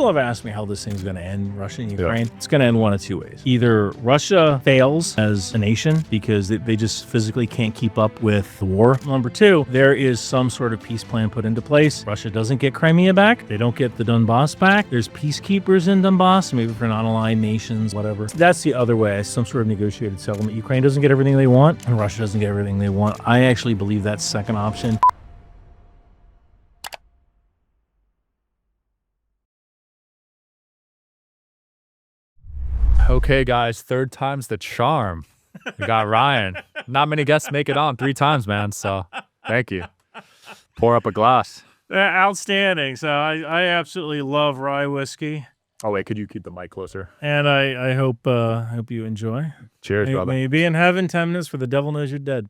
People have asked me how this thing's going to end, Russia and Ukraine. Yeah. It's going to end one of two ways. Either Russia fails as a nation because they just physically can't keep up with the war. Number two, there is some sort of peace plan put into place. Russia doesn't get Crimea back. They don't get the Donbass back. There's peacekeepers in Donbass, maybe for non-aligned nations, whatever. That's the other way, some sort of negotiated settlement. Ukraine doesn't get everything they want, and Russia doesn't get everything they want. I actually believe that second option. Okay, guys, third time's the charm. We got Ryan. Not many guests make it on 3 times, man, so thank you. Pour up a glass. Outstanding. So I absolutely love rye whiskey. Oh, wait, could you keep the mic closer? And I hope you enjoy. Cheers, brother. May you be in heaven 10 minutes, for the devil knows you're dead.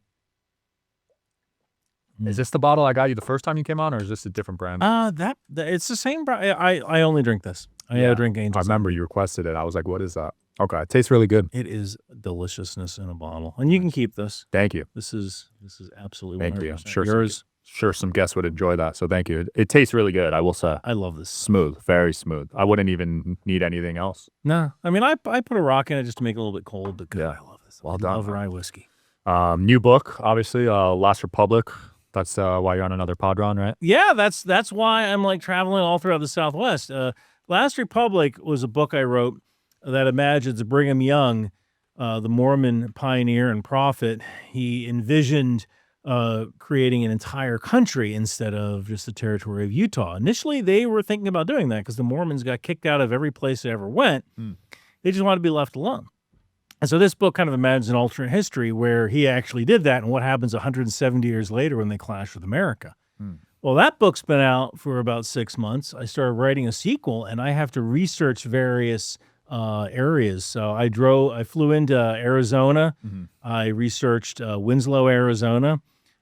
Is this the bottle I got you the first time you came on, or is this a different brand? It's the same brand. I only drink this. I drink Angel. I remember you requested it. I was like, what is that? Okay, it tastes really good. It is deliciousness in a bottle, and you can keep this. Thank you. This is absolutely 100% thank you. yours. Sure, some guests would enjoy that. So thank you. It tastes really good. I will say. I love this. Smooth, very smooth. I wouldn't even need anything else. No, I mean I put a rock in it just to make it a little bit cold. But God, I love this. Well done. I love rye whiskey. New book, obviously. Last Republic. That's why you're on another pod run, right? Yeah, that's why I'm like traveling all throughout the Southwest. Last Republic was a book I wrote that imagines Brigham Young, the Mormon pioneer and prophet. He envisioned creating an entire country instead of just the territory of Utah. Initially, they were thinking about doing that because the Mormons got kicked out of every place they ever went. They just wanted to be left alone. And so this book kind of imagines an alternate history where he actually did that and what happens 170 years later when they clash with America. Well, that book's been out for about 6 months. I started writing a sequel, and I have to research various areas. So I flew into Arizona. I researched Winslow, Arizona,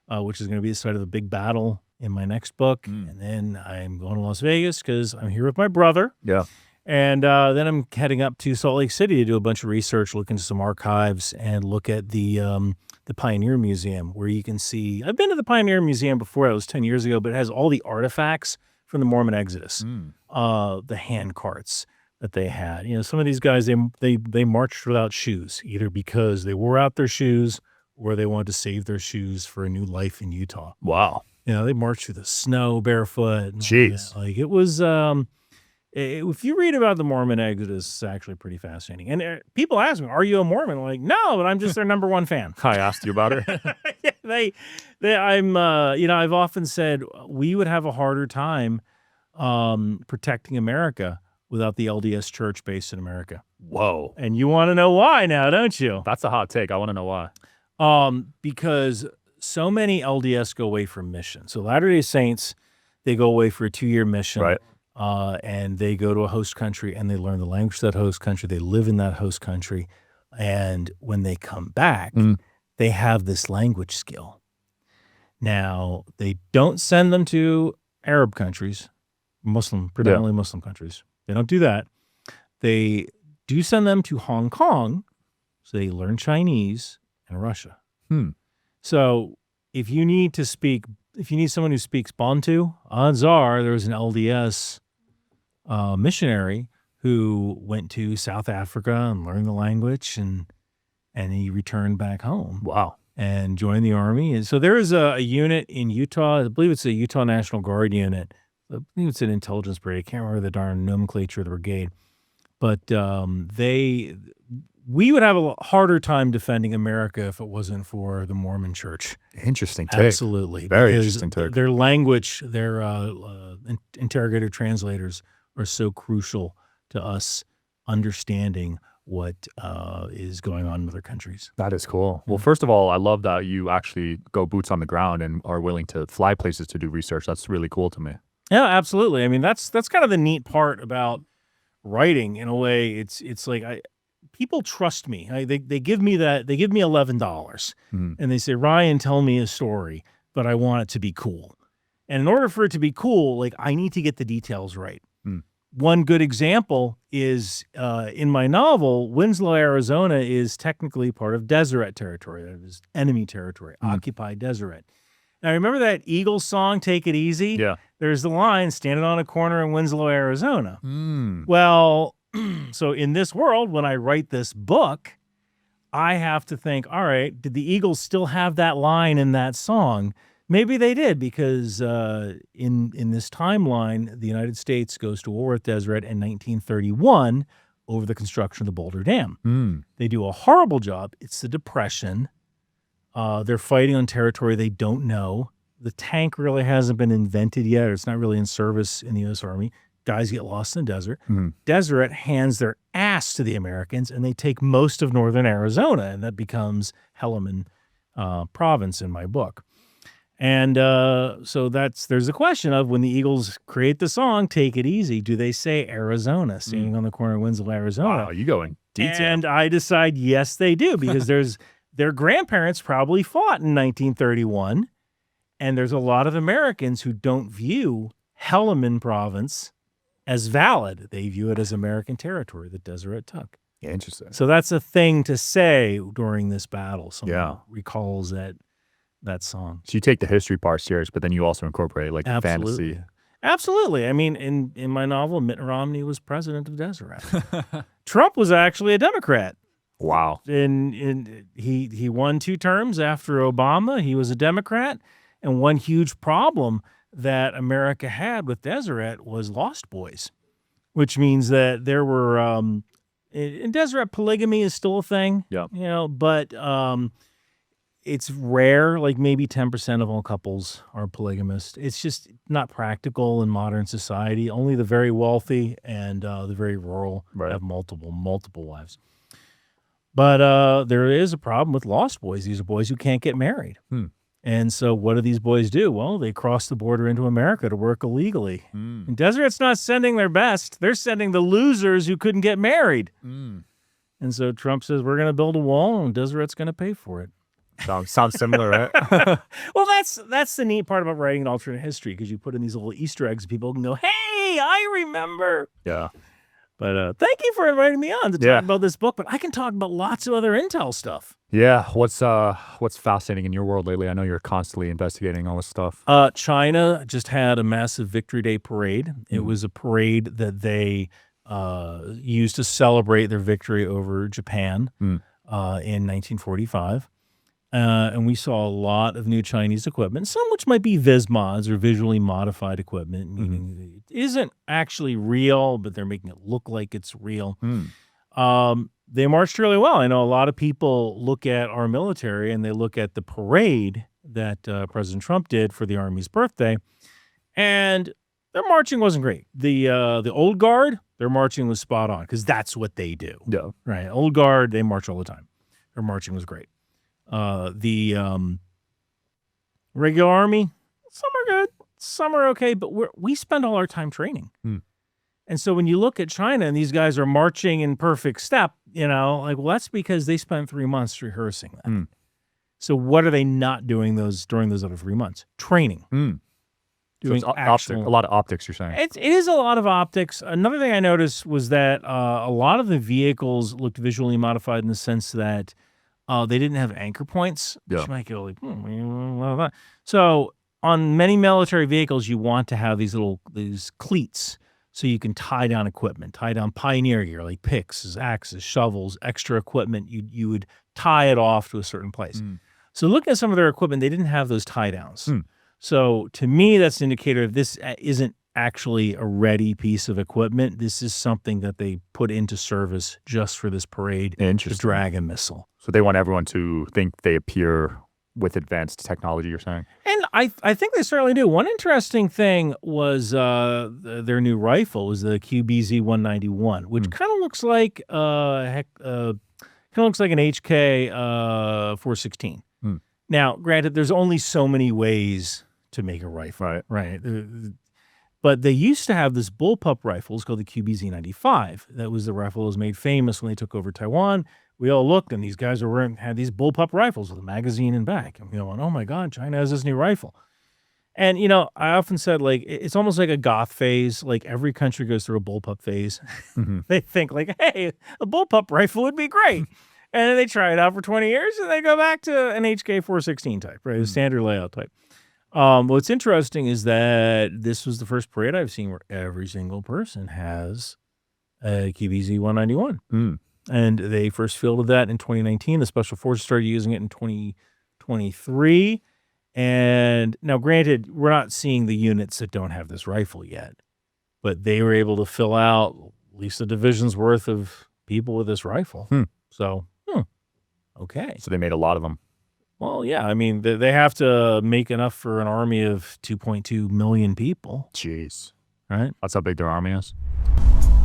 which is going to be the site of the big battle in my next book. And then I'm going to Las Vegas because I'm here with my brother. Yeah. And then I'm heading up to Salt Lake City to do a bunch of research, look into some archives, and look at the Pioneer Museum, where you can see. I've been to the Pioneer Museum before. That was 10 years ago, but it has all the artifacts from the Mormon Exodus, the hand carts that they had. You know, some of these guys they marched without shoes, either because they wore out their shoes or they wanted to save their shoes for a new life in Utah. Wow. You know, they marched through the snow barefoot. Jeez. Like it was. If you read about the Mormon Exodus, it's actually pretty fascinating. And people ask me, "Are you a Mormon?" I'm like, no, but I'm just their number one fan. I asked you about it. Yeah, I've often said we would have a harder time protecting America without the LDS Church based in America. Whoa! And you want to know why now, don't you? That's a hot take. I want to know why. Because so many LDS go away from mission. So Latter-day Saints, they go away for a 2-year mission. Right. And they go to a host country and they learn the language of that host country. They live in that host country. And when they come back, they have this language skill. Now, they don't send them to Arab countries, predominantly Muslim countries. They don't do that. They do send them to Hong Kong, so they learn Chinese and Russia. So if you need someone who speaks Bantu, odds are there's an LDS missionary who went to South Africa and learned the language, and he returned back home. Wow. And joined the Army. And so there is a unit in Utah. I believe it's a Utah National Guard unit. I believe it's an intelligence brigade. I can't remember the darn nomenclature of the brigade. But we would have a harder time defending America if it wasn't for the Mormon Church. Interesting take. Absolutely. Very interesting take. Their language, their interrogator translators are so crucial to us understanding what is going on in other countries. That is cool. Well, first of all, I love that you actually go boots on the ground and are willing to fly places to do research. That's really cool to me. Yeah, absolutely. I mean, that's kind of the neat part about writing. In a way, it's like people trust me. They give me $11 and they say, Ryan, tell me a story, but I want it to be cool. And in order for it to be cool, like I need to get the details right. One good example is in my novel, Winslow, Arizona is technically part of Deseret territory. That is enemy territory, occupied Deseret. Now, remember that Eagles song, Take It Easy? Yeah. There's the line, standing on a corner in Winslow, Arizona. Mm. Well, so in this world, when I write this book, I have to think, all right, did the Eagles still have that line in that song? Maybe they did, because in this timeline, the United States goes to war with Deseret in 1931 over the construction of the Boulder Dam. Mm. They do a horrible job. It's the Depression. They're fighting on territory they don't know. The tank really hasn't been invented yet. It's not really in service in the U.S. Army. Guys get lost in the desert. Mm. Deseret hands their ass to the Americans, and they take most of northern Arizona, and that becomes Helliman province in my book. And so there's a question of, when the Eagles create the song, Take It Easy, do they say Arizona, standing on the corner of Winslow, Arizona? Wow, you go in detail. And I decide, yes, they do, because their grandparents probably fought in 1931, and there's a lot of Americans who don't view Helliman province as valid. They view it as American territory that Deseret took. Yeah, interesting. So that's a thing to say during this battle. Someone Yeah. recalls that song. So you take the history part serious, but then you also incorporate like Absolutely. fantasy. Absolutely. I mean, in my novel, Mitt Romney was president of Deseret. Trump was actually a Democrat. Wow. And he won 2 terms after Obama. He was a Democrat. And one huge problem that America had with Deseret was Lost Boys, which means that there were in Deseret, polygamy is still a thing. Yeah. You know, but it's rare. Like maybe 10% of all couples are polygamous. It's just not practical in modern society. Only the very wealthy and the very rural have multiple wives. But there is a problem with Lost Boys. These are boys who can't get married. And so what do these boys do? Well, they cross the border into America to work illegally. And Deseret's not sending their best. They're sending the losers who couldn't get married. And so Trump says, we're going to build a wall, and Deseret's going to pay for it. Sounds similar, right? Well, that's the neat part about writing an alternate history, because you put in these little Easter eggs, and people can go, hey, I remember. Yeah. But thank you for inviting me on to talk about this book. But I can talk about lots of other intel stuff. Yeah. What's fascinating in your world lately? I know you're constantly investigating all this stuff. China just had a massive Victory Day parade. It was a parade that they used to celebrate their victory over Japan in 1945. And we saw a lot of new Chinese equipment, some which might be vismods or visually modified equipment, meaning it isn't actually real, but they're making it look like it's real. They marched really well. I know a lot of people look at our military and they look at the parade that President Trump did for the Army's birthday, and their marching wasn't great. The old guard, their marching was spot on, because that's what they do. Yeah. Right. Old guard, they march all the time. Their marching was great. The regular Army, some are good, some are okay, but we spend all our time training. And so when you look at China and these guys are marching in perfect step, you know, like, well, that's because they spent 3 months rehearsing that. So what are they not doing during those other 3 months? Training. Doing so it's a lot of optics, you're saying? It is a lot of optics. Another thing I noticed was that a lot of the vehicles looked visually modified in the sense that they didn't have anchor points. Yeah. Which might go like, blah, blah, blah. So on many military vehicles, you want to have these cleats so you can tie down equipment, tie down pioneer gear like picks, axes, shovels, extra equipment. You would tie it off to a certain place. So looking at some of their equipment, they didn't have those tie downs. So to me, that's an indicator of this isn't actually a ready piece of equipment. This is something that they put into service just for this parade to drag a missile. So they want everyone to think they appear with advanced technology, you're saying? And I think they certainly do. One interesting thing was their new rifle was the QBZ-191, which kind of looks like an HK 416. Now, granted, there's only so many ways to make a rifle, right? But they used to have this bullpup rifle. It's called the QBZ-95. That was the rifle that was made famous when they took over Taiwan. We all looked, and these guys had these bullpup rifles with a magazine and back. And we all went, oh, my God, China has this new rifle. And, you know, I often said, like, it's almost like a goth phase. Like, every country goes through a bullpup phase. They think, like, hey, a bullpup rifle would be great. And then they try it out for 20 years, and they go back to an HK 416 type, right? A standard layout type. What's interesting is that this was the first parade I've seen where every single person has a QBZ 191. Mm. And they first fielded that in 2019. The Special Forces started using it in 2023. And now, granted, we're not seeing the units that don't have this rifle yet, but they were able to fill out at least a division's worth of people with this rifle. So, okay. So they made a lot of them. Well, yeah. I mean, they have to make enough for an army of 2.2 million people. Jeez. Right? That's how big their army is.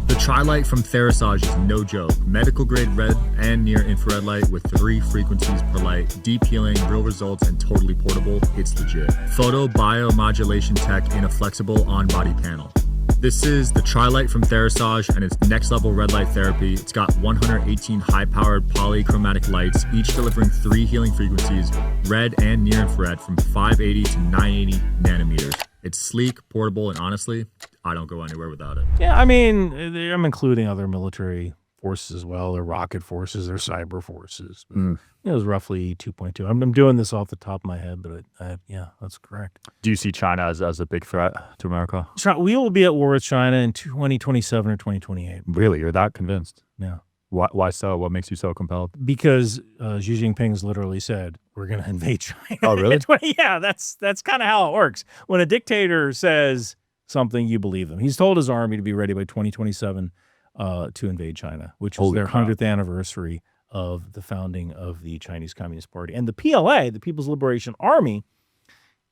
The Tri-Light from Therasage is no joke. Medical grade red and near infrared light with 3 frequencies per light, deep healing, real results, and totally portable. It's legit. Photo biomodulation tech in a flexible on-body panel. This is the Tri-Light from Therasage and it's next level red light therapy. It's got 118 high-powered polychromatic lights, each delivering 3 healing frequencies, red and near infrared from 580 to 980 nanometers. It's sleek, portable, and honestly, I don't go anywhere without it. Yeah, I mean, I'm including other military forces as well. Their rocket forces, their cyber forces. It was roughly 2.2. I'm doing this off the top of my head, but yeah, that's correct. Do you see China as a big threat to America? We will be at war with China in 2027 or 2028. Really? You're that convinced? Yeah. Why so? What makes you so compelled? Because Xi Jinping's literally said, we're going to invade China. Oh, really? Yeah, that's kind of how it works. When a dictator says something, you believe them. He's told his army to be ready by 2027 to invade China, which is their 100th anniversary of the founding of the Chinese Communist Party. And the PLA, the People's Liberation Army,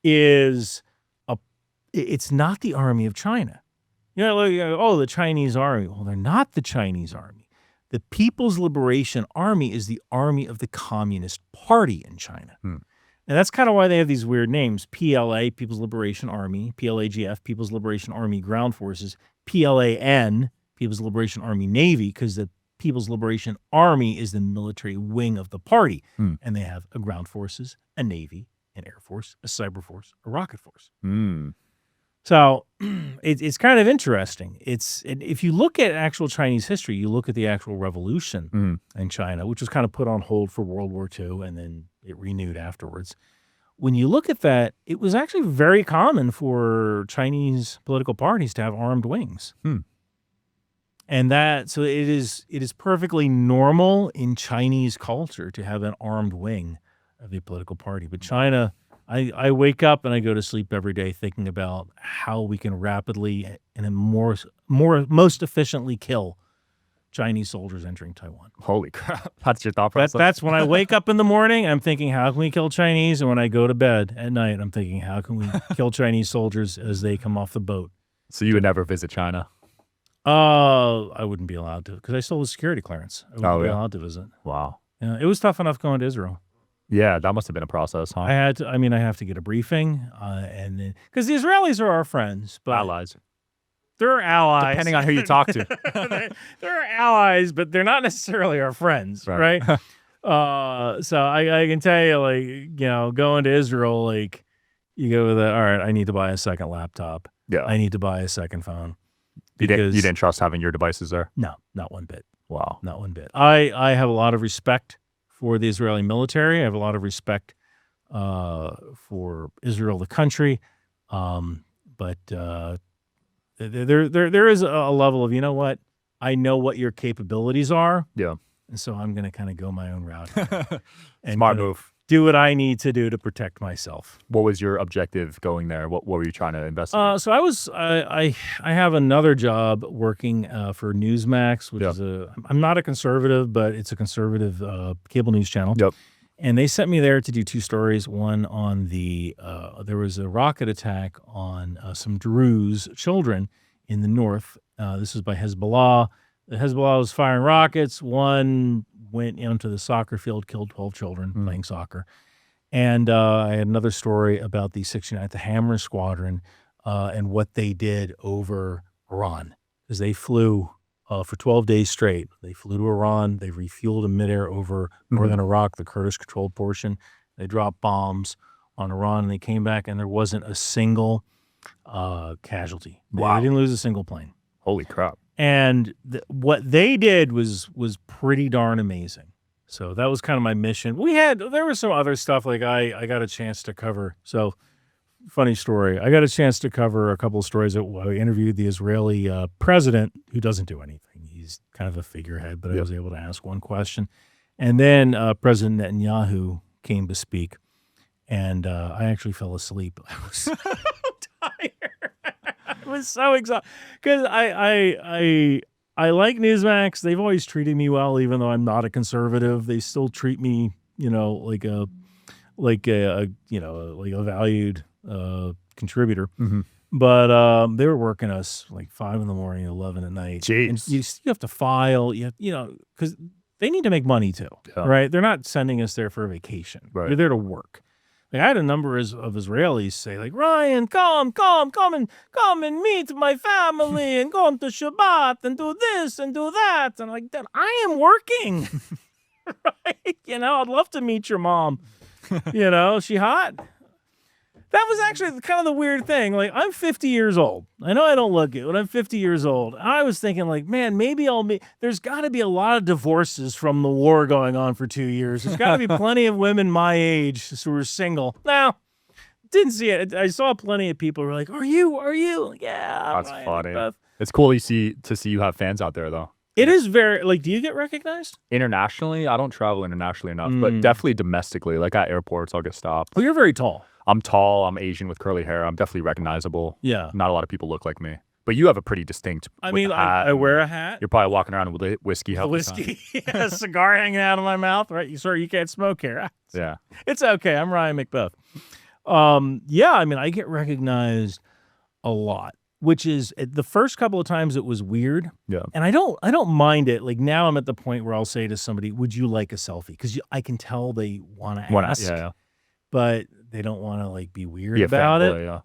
it's not the army of China. The Chinese army. Well, they're not the Chinese army. The People's Liberation Army is the army of the Communist Party in China. And that's kind of why they have these weird names. PLA, People's Liberation Army, PLAGF, People's Liberation Army Ground Forces, PLAN, People's Liberation Army Navy, because the People's Liberation Army is the military wing of the party. And they have a ground forces, a navy, an air force, a cyber force, a rocket force. So it's kind of interesting. If you look at actual Chinese history, you look at the actual revolution in China, which was kind of put on hold for World War II, and then it renewed afterwards. When you look at that, it was actually very common for Chinese political parties to have armed wings. And so it is perfectly normal in Chinese culture to have an armed wing of a political party. But China, I wake up and I go to sleep every day thinking about how we can rapidly and most efficiently kill Chinese soldiers entering Taiwan. Holy crap. That's your thought process? That's when I wake up in the morning, I'm thinking, how can we kill Chinese? And when I go to bed at night, I'm thinking, how can we kill Chinese soldiers as they come off the boat? So you would never visit China? I wouldn't be allowed to because I still have security clearance. I wouldn't be allowed to visit. Wow. Yeah, it was tough enough going to Israel. Yeah, that must have been a process, huh? I have to get a briefing, and then because the Israelis are our friends, but Allies. They're allies. Depending on who you talk to. They're allies, but they're not necessarily our friends, right? So I can tell you, going to Israel, you go with all right, I need to buy a second laptop. Yeah. I need to buy a second phone. You didn't trust having your devices there? No, not one bit. Wow. Not one bit. I have a lot of respect for the Israeli military. I have a lot of respect for Israel, the country. But there is a level of, you know what? I know what your capabilities are. Yeah. And so I'm going to kind of go my own route. And Smart move. Do what I need to do to protect myself. What was your objective going there? What were you trying to investigate? So I have another job working for Newsmax, which is I'm not a conservative, but it's a conservative cable news channel. Yep. And they sent me there to do 2 stories. One on there was a rocket attack on some Druze children in the north. This was by Hezbollah. The Hezbollah was firing rockets. One went into the soccer field, killed 12 children playing soccer. And I had another story about the 69th Hammer Squadron and what they did over Iran. Because they flew for 12 days straight. They flew to Iran. They refueled in midair over northern Iraq, the Kurdish-controlled portion. They dropped bombs on Iran, and they came back, and there wasn't a single casualty. Wow. They didn't lose a single plane. Holy crap. And what they did was pretty darn amazing. So that was kind of my mission. There was some other stuff like I got a chance to cover. So funny story. I got a chance to cover a couple of stories. I interviewed the Israeli president, who doesn't do anything. He's kind of a figurehead, but I was able to ask one question. And then President Netanyahu came to speak, and I actually fell asleep. I was so tired. I was so exhausted because I like Newsmax. They've always treated me well, even though I'm not a conservative. They still treat me, like a valued contributor. Mm-hmm. But they were working us like 5 in the morning, 11 at night. Jeez. And you have to file, because they need to make money too, right? They're not sending us there for a vacation. Right. They're there to work. Like I had a number of Israelis say, like, Ryan, come and meet my family and go to Shabbat and do this and do that. And I'm like, Dad, I am working. Right? I'd love to meet your mom. Is she hot? That was actually kind of the weird thing. Like, I'm 50 years old. I know I don't look it, but I'm 50 years old. I was thinking, like, man, maybe there's got to be a lot of divorces from the war going on for 2 years. There's got to be plenty of women my age who are single. No, didn't see it. I saw plenty of people who were like, are you? Like, yeah. That's Ryan, funny. Mcbeth. It's cool to see you have fans out there, though. It is very, like, do you get recognized? Internationally, I don't travel internationally enough, but definitely domestically. Like at airports, I'll get stopped. Oh, you're very tall. I'm tall. I'm Asian with curly hair. I'm definitely recognizable. Yeah. Not a lot of people look like me. But you have a pretty distinct I with mean, the hat. I wear a hat. You're probably walking around with whiskey. half the time. Whiskey. Yeah, a cigar hanging out of my mouth, right? Sir, you can't smoke here. Yeah. It's okay. I'm Ryan Mcbeth. Yeah, I mean, I get recognized a lot, which is the first couple of times it was weird. Yeah. And I don't mind it. Like now I'm at the point where I'll say to somebody, would you like a selfie? Because I can tell they want to ask, but they don't want to like be weird about it. Yeah.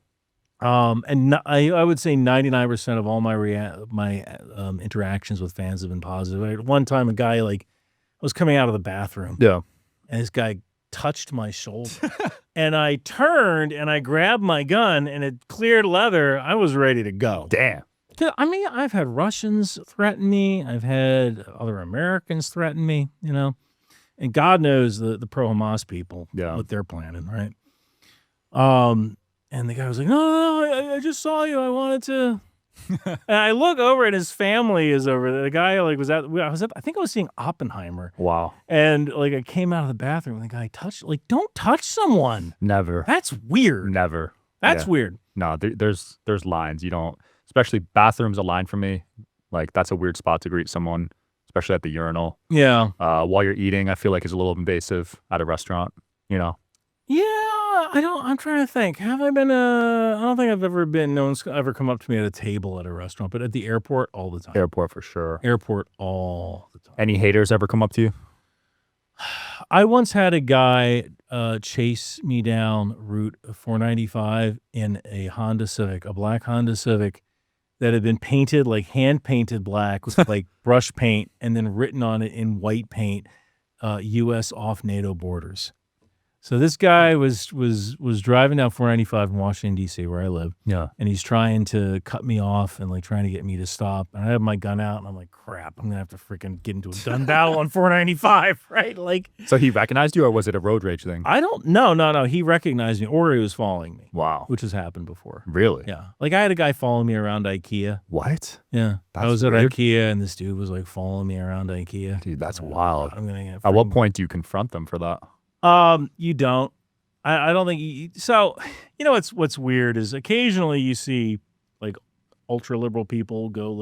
And I would say 99% of all my interactions with fans have been positive. At one time, a guy I was coming out of the bathroom. Yeah. And this guy touched my shoulder. And I turned and I grabbed my gun and it cleared leather. I was ready to go. Damn. I mean, I've had Russians threaten me. I've had other Americans threaten me, And God knows the pro-Hamas people, what they're planning, right? And the guy was like, no, I just saw you. I wanted to. And I look over and his family is over there. The guy I think I was seeing Oppenheimer. Wow. And I came out of the bathroom and the guy don't touch someone. Never. That's weird. Never. That's weird. No, there's lines. You don't, especially bathrooms a line for me. Like that's a weird spot to greet someone, especially at the urinal. Yeah. While you're eating, I feel like it's a little invasive at a restaurant, Yeah. I'm trying to think. Have I been I don't think I've ever been, no one's ever come up to me at a table at a restaurant, but at the airport all the time. Airport for sure. Airport all the time. Any haters ever come up to you? I once had a guy chase me down Route 495 in a Honda Civic, a black Honda Civic that had been painted, hand painted black with brush paint and then written on it in white paint, U.S. off NATO borders. So this guy was driving down 495 in Washington, D.C., where I live. Yeah. And he's trying to cut me off and trying to get me to stop. And I have my gun out and I'm like, crap, I'm going to have to freaking get into a gun battle on 495, right? So he recognized you or was it a road rage thing? I don't know. No. He recognized me or he was following me. Wow. Which has happened before. Really? Yeah. I had a guy following me around IKEA. What? Yeah. That's I was weird. at IKEA and this dude was following me around IKEA. Dude, that's wild. I'm gonna get At what point do you confront them for that? You don't. I don't think so. What's weird is occasionally you see ultra liberal people go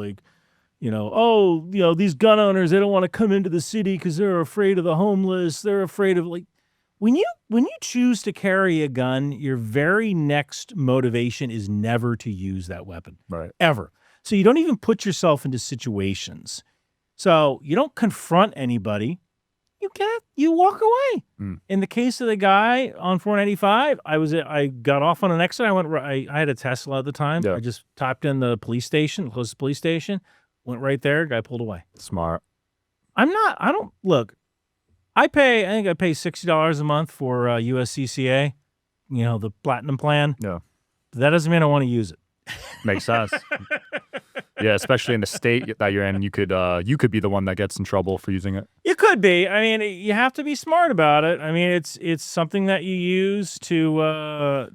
these gun owners, they don't want to come into the city because they're afraid of the homeless. They're afraid of when you choose to carry a gun, your very next motivation is never to use that weapon. Right. Ever. So you don't even put yourself into situations. So you don't confront anybody. You walk away. In the case of the guy on 495, I got off on an exit. I had a Tesla at the time. Yeah. I just typed in the police station, closest police station, went right there. Guy pulled away. Smart. I think I pay $60 a month for USCCA, the platinum plan. Yeah. That doesn't mean I want to use it. Makes sense. Yeah, especially in the state that you're in, you could be the one that gets in trouble for using it. You could be. I mean, you have to be smart about it. I mean, it's something that you use to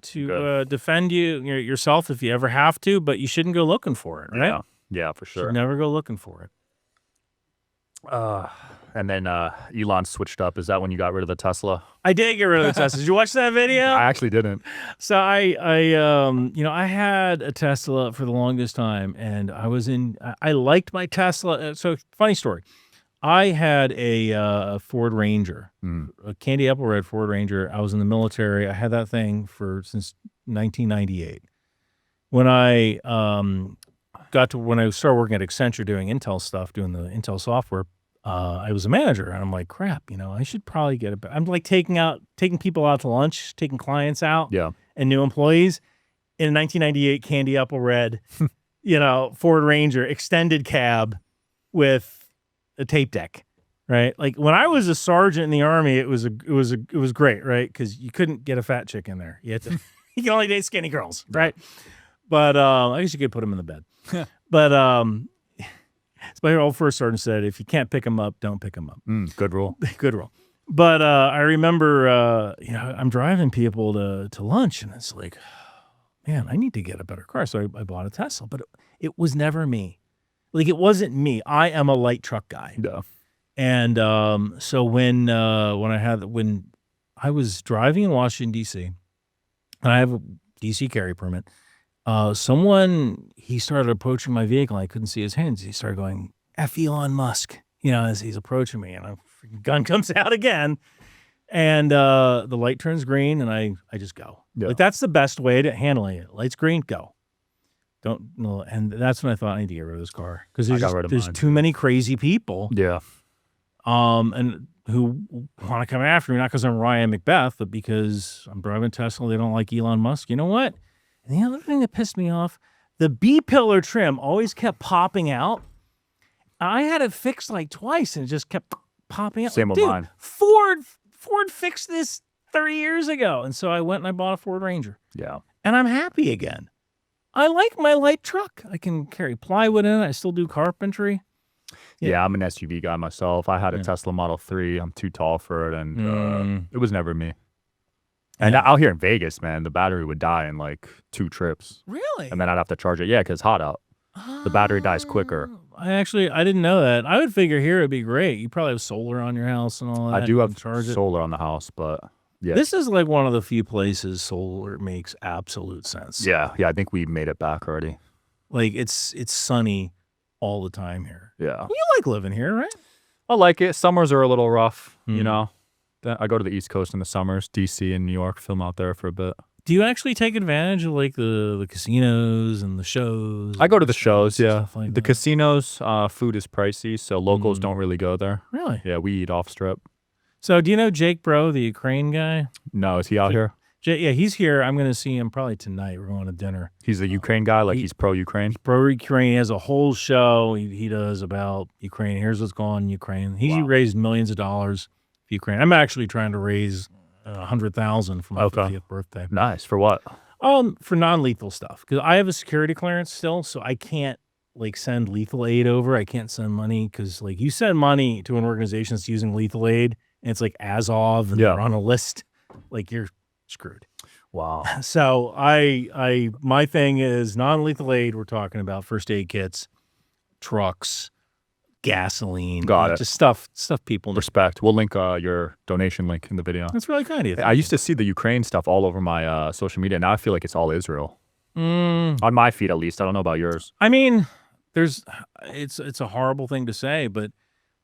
defend yourself if you ever have to, but you shouldn't go looking for it, right? Yeah, for sure. Should never go looking for it. And then Elon switched up. Is that when you got rid of the Tesla? I did get rid of the Tesla. Did you watch that video? I actually didn't. So I had a Tesla for the longest time, and I liked my Tesla. So funny story. I had a Ford Ranger, a candy apple red Ford Ranger. I was in the military. I had that thing since 1998. When I when I started working at Accenture doing Intel stuff, doing the Intel software, I was a manager, and I'm like, crap, I should probably get I'm like taking people out to lunch, taking clients out, and new employees in a 1998 candy apple red, Ford Ranger extended cab with a tape deck, right? Like when I was a sergeant in the Army, it was great, right? Because you couldn't get a fat chick in there. You had to, you can only date skinny girls, right? But I guess you could put them in the bed. But so my old first sergeant said, if you can't pick them up, don't pick them up. Good rule. Good rule. But I remember, I'm driving people to lunch, and it's like, man, I need to get a better car. So I bought a Tesla, but it was never me. Like, it wasn't me. I am a light truck guy. Yeah. And so when I was driving in Washington, D.C., and I have a D.C. carry permit, he started approaching my vehicle. I couldn't see his hands. He started going, F Elon Musk, as he's approaching me, and a freaking gun comes out again, and the light turns green, and I just go. Yeah. Like, that's the best way to handle it. Light's green, go. And that's when I thought I need to get rid of this car, because there's too many crazy people. Yeah. And who want to come after me, not because I'm Ryan Mcbeth, but because I'm driving Tesla. They don't like Elon Musk. You know what? And the other thing that pissed me off, the B-pillar trim always kept popping out. I had it fixed like twice, and it just kept popping out. Same with mine. Ford fixed this 30 years ago. And so I went and I bought a Ford Ranger. Yeah. And I'm happy again. I like my light truck. I can carry plywood in it. I still do carpentry. Yeah, I'm an SUV guy myself. I had a Tesla Model 3. I'm too tall for it, and it was never me. And out here in Vegas, man, the battery would die in like 2 trips. Really? And then I'd have to charge it. Yeah, because it's hot out. The battery dies quicker. I didn't know that. I would figure here it'd be great. You probably have solar on your house and all that. I do have charge solar on the house, but yeah. This is like one of the few places solar makes absolute sense. Yeah, I think we made it back already. Like it's sunny all the time here. Yeah. You like living here, right? I like it. Summers are a little rough, I go to the East Coast in the summers, DC and New York, film out there for a bit. Do you actually take advantage of like the casinos and the shows? I go to the shows, yeah. Like the casinos, food is pricey, so locals don't really go there. Really? Yeah, we eat off strip. So do you know Jake Bro, the Ukraine guy? No, is he out here? Yeah, he's here. I'm going to see him probably tonight. We're going to dinner. He's a Ukraine guy, like he's pro-Ukraine? Pro-Ukraine. He has a whole show he does about Ukraine. Here's what's going on in Ukraine. He raised millions of dollars for Ukraine. I'm actually trying to raise $100,000 for my 50th birthday. Nice. For what? For non-lethal stuff. Because I have a security clearance still, so I can't like send lethal aid over. I can't send money because like you send money to an organization that's using lethal aid, and it's like Azov, and they're on a list, like you're screwed. Wow. So my thing is non-lethal aid. We're talking about first aid kits, trucks, gasoline. Got it. Just stuff people need. Respect. We'll link your donation link in the video. That's really kind of you. I used to see the Ukraine stuff all over my social media. Now I feel like it's all Israel. On my feed, at least. I don't know about yours. I mean, it's a horrible thing to say, but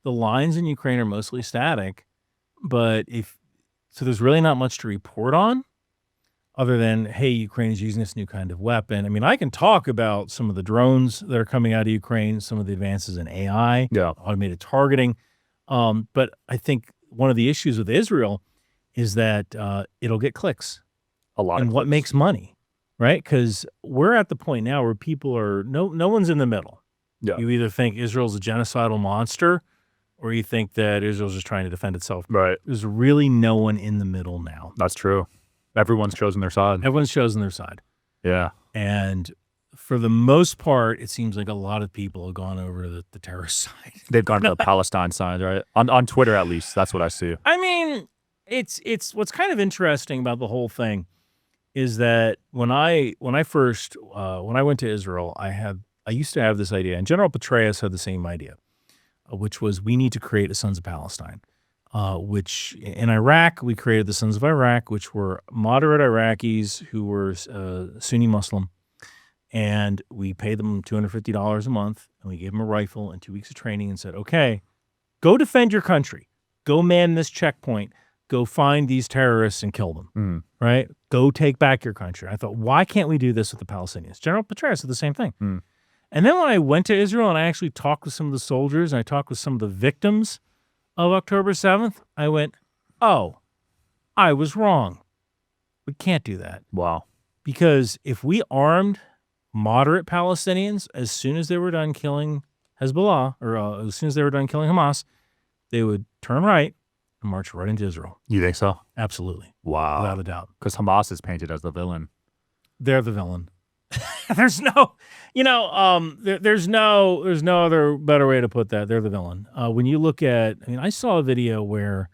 the lines in Ukraine are mostly static. But so there's really not much to report on other than, hey, Ukraine is using this new kind of weapon. I mean, I can talk about some of the drones that are coming out of Ukraine, some of the advances in AI, automated targeting. But I think one of the issues with Israel is that it'll get clicks. A lot and of what clicks. makes money, right? Because we're at the point now where people are, no one's in the middle. Yeah. You either think Israel's a genocidal monster or you think that Israel's just trying to defend itself. Right. There's really no one in the middle now. That's true. Everyone's chosen their side. Everyone's chosen their side. Yeah. And for the most part, it seems like a lot of people have gone over to the terrorist side. They've gone to the Palestine side, right? On Twitter, at least, that's what I see. I mean, it's what's kind of interesting about the whole thing is that when I went to Israel, I used to have this idea, and General Petraeus had the same idea, which was we need to create a Sons of Palestine. Which in Iraq, we created the Sons of Iraq, which were moderate Iraqis who were Sunni Muslim. And we paid them $250 a month, and we gave them a rifle and 2 weeks of training and said, okay, go defend your country. Go man this checkpoint. Go find these terrorists and kill them, right? Go take back your country. I thought, why can't we do this with the Palestinians? General Petraeus did the same thing. And then when I went to Israel and I actually talked with some of the soldiers and I talked with some of the victims of October 7th, I went, oh, I was wrong. We can't do that. Wow. Because if we armed moderate Palestinians as soon as they were done killing Hezbollah, or as soon as they were done killing Hamas, they would turn right and march right into Israel. You think so? Absolutely. Wow. Without a doubt. Because Hamas is painted as the villain. They're the villain. There's no, there's no other better way to put that. They're the villain. When you look at, I saw a video where,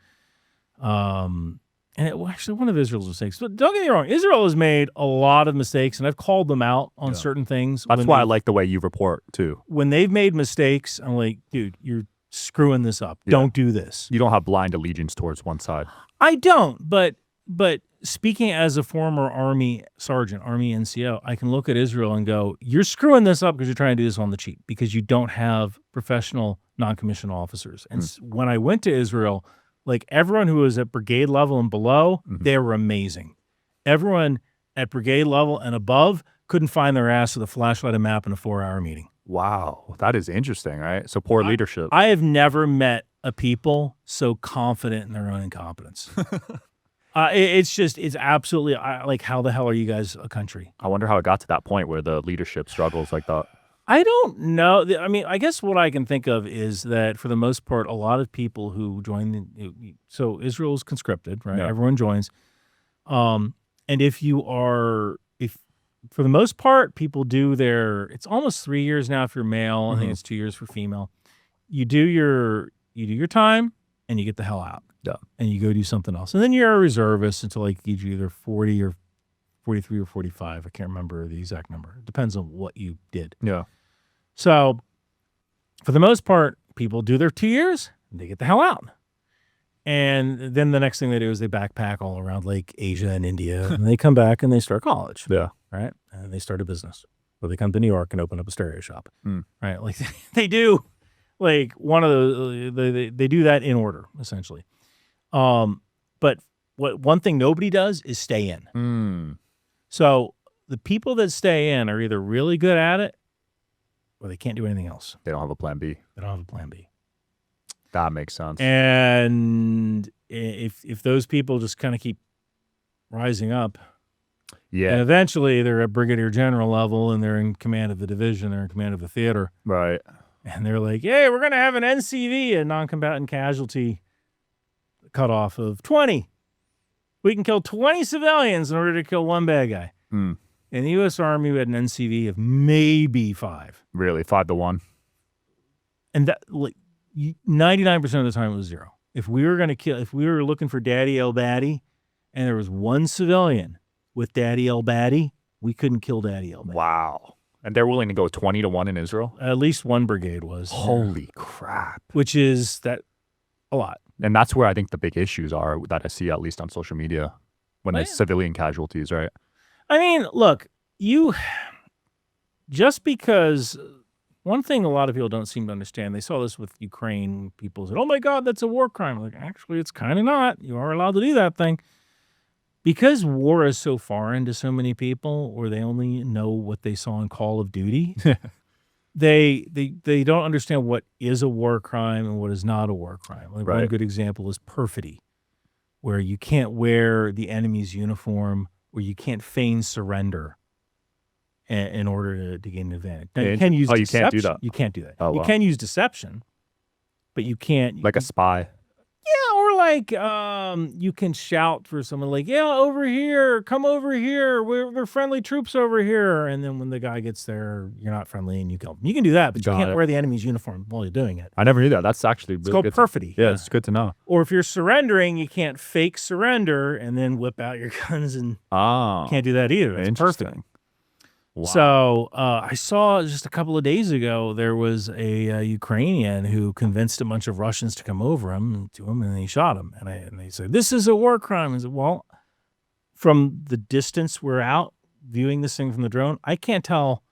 and it was actually one of Israel's mistakes. But don't get me wrong, Israel has made a lot of mistakes, and I've called them out on certain things. That's why I like the way you report too. When they've made mistakes, I'm like, dude, you're screwing this up. Yeah. Don't do this. You don't have blind allegiance towards one side. I don't, but speaking as a former Army sergeant, Army NCO, I can look at Israel and go, you're screwing this up because you're trying to do this on the cheap because you don't have professional non-commissioned officers. And when I went to Israel, like everyone who was at brigade level and below, they were amazing. Everyone at brigade level and above couldn't find their ass with a flashlight, a map, and a 4-hour meeting. Wow. That is interesting, right? So poor leadership. I have never met a people so confident in their own incompetence. It's absolutely like, how the hell are you guys a country? I wonder how it got to that point where the leadership struggles like that. I don't know. I guess what I can think of is that for the most part, a lot of people who join, so Israel is conscripted, right? Yeah. Everyone joins. And for the most part, people do it's almost 3 years now if you're male. I think it's 2 years for female. You do your time and you get the hell out. Yeah. And you go do something else. And then you're a reservist until like you either 40 or 43 or 45. I can't remember the exact number. It depends on what you did. Yeah. So for the most part, people do their 2 years and they get the hell out. And then the next thing they do is they backpack all around like Asia and India and they come back and they start college. Yeah. Right. And they start a business. Or they come to New York and open up a stereo shop. Right. Like they do like one of those, they do that in order, essentially. But one thing nobody does is stay in. So the people that stay in are either really good at it or they can't do anything else. They don't have a plan B. They don't have a plan B. That makes sense. And if those people just kind of keep rising up, and eventually they're at brigadier general level and they're in command of the division, they're in command of the theater. Right. And they're like, hey, we're going to have an NCV, a non-combatant casualty cutoff of 20. We can kill 20 civilians in order to kill one bad guy. In the U.S. Army, we had an NCV of maybe 5. Really? 5 to 1? And that, like, 99% of the time it was 0. If we were looking for Daddy El Badi and there was one civilian with Daddy El Badi, we couldn't kill Daddy El Badi. Wow. And they're willing to go 20 to 1 in Israel? At least one brigade was. Holy crap. Which is a lot. And that's where I think the big issues are that I see, at least on social media, when there's civilian casualties, right? I mean, look, just because one thing a lot of people don't seem to understand, they saw this with Ukraine, people said, oh my God, that's a war crime. Like, actually, it's kind of not. You are allowed to do that thing. Because war is so foreign to so many people, or they only know what they saw in Call of Duty, they don't understand what is a war crime and what is not a war crime. Like one good example is perfidy, where you can't wear the enemy's uniform or you can't feign surrender in order to gain an advantage. Now, you can use deception. You can't do that. You can't do that. Oh, you wow. can use deception, but you can't. Like a spy. Yeah, or like you can shout for someone like, yeah, over here, come over here. We're friendly troops over here. And then when the guy gets there, you're not friendly and you kill him. You can do that, but you can't wear the enemy's uniform while you're doing it. I never knew that. That's actually It's really called good. perfidy. Yeah, it's good to know. Or if you're surrendering, you can't fake surrender and then whip out your guns and can't do that either. It's perfect. Wow. So I saw just a couple of days ago, there was a Ukrainian who convinced a bunch of Russians to come over to him, and he shot him. And they said, this is a war crime. I said, well, from the distance we're out viewing this thing from the drone, I can't tell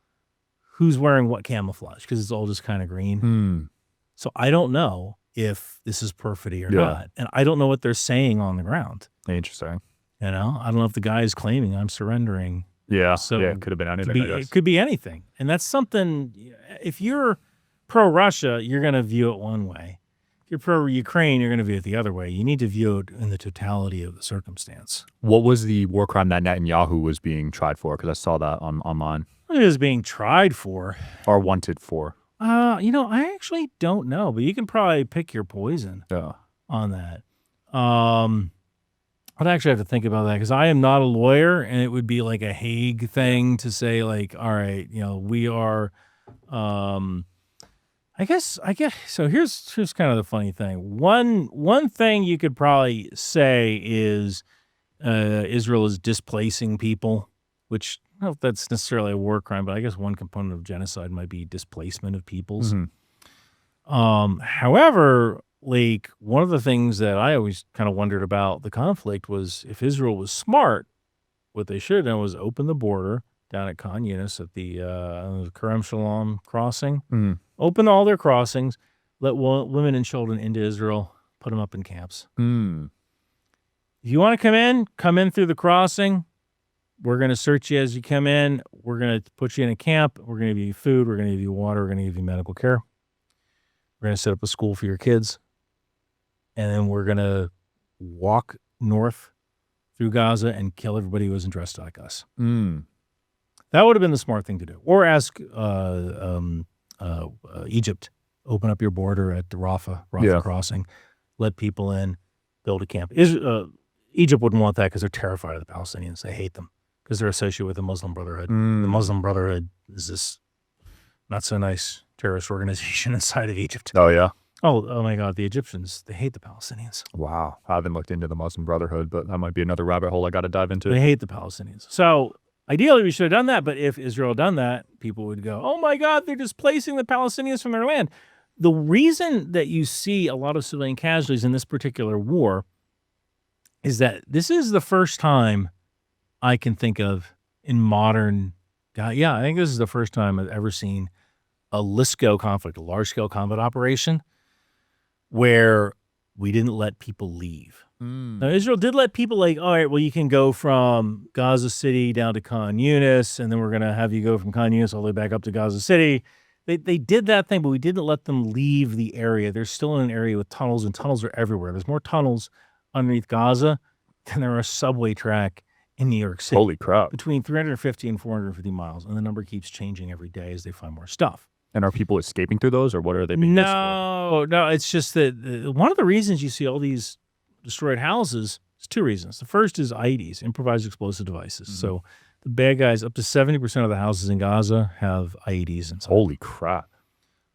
who's wearing what camouflage because it's all just kind of green. So I don't know if this is perfidy or not. And I don't know what they're saying on the ground. Interesting. You know, I don't know if the guy is claiming I'm surrendering. Yeah, So it could have been anything. It could be anything. And that's something, if you're pro-Russia, you're going to view it one way. If you're pro-Ukraine, you're going to view it the other way. You need to view it in the totality of the circumstance. What was the war crime that Netanyahu was being tried for? Because I saw that online. What is being tried for? Or wanted for. I actually don't know, but you can probably pick your poison on that. I'd actually have to think about that because I am not a lawyer, and it would be like a Hague thing to say, like, all right, we are. I guess. So here's kind of the funny thing. One thing you could probably say is Israel is displacing people, which I don't know if that's necessarily a war crime, but I guess one component of genocide might be displacement of peoples. However, like, one of the things that I always kind of wondered about the conflict was if Israel was smart, what they should have done was open the border down at Khan Yunis at the Kerem Shalom crossing, open all their crossings, let women and children into Israel, put them up in camps. If you want to come in through the crossing. We're going to search you as you come in. We're going to put you in a camp. We're going to give you food. We're going to give you water. We're going to give you medical care. We're going to set up a school for your kids. And then we're going to walk north through Gaza and kill everybody who isn't dressed like us. That would have been the smart thing to do. Or ask Egypt, open up your border at the Rafah crossing, let people in, build a camp. Egypt wouldn't want that because they're terrified of the Palestinians. They hate them because they're associated with the Muslim Brotherhood. The Muslim Brotherhood is this not so nice terrorist organization inside of Egypt. Oh, yeah? Oh my God, the Egyptians, they hate the Palestinians. Wow. I haven't looked into the Muslim Brotherhood, but that might be another rabbit hole I got to dive into. They hate the Palestinians. So ideally, we should have done that. But if Israel had done that, people would go, oh my God, they're displacing the Palestinians from their land. The reason that you see a lot of civilian casualties in this particular war is that this is the first time I can think of in modern, I think this is the first time I've ever seen a LSCO conflict, a large-scale combat operation, where we didn't let people leave. Now, Israel did let people all right, well, you can go from Gaza City down to Khan Yunis, and then we're going to have you go from Khan Yunis all the way back up to Gaza City. They did that thing, but we didn't let them leave the area. They're still in an area with tunnels, and tunnels are everywhere. There's more tunnels underneath Gaza than there are a subway track in New York City. Holy crap. Between 350 and 450 miles. And the number keeps changing every day as they find more stuff. And are people escaping through those, or what are they being used for? No, it's just that one of the reasons you see all these destroyed houses is two reasons. The first is IEDs, improvised explosive devices. So the bad guys, up to 70% of the houses in Gaza have IEDs inside. Holy crap.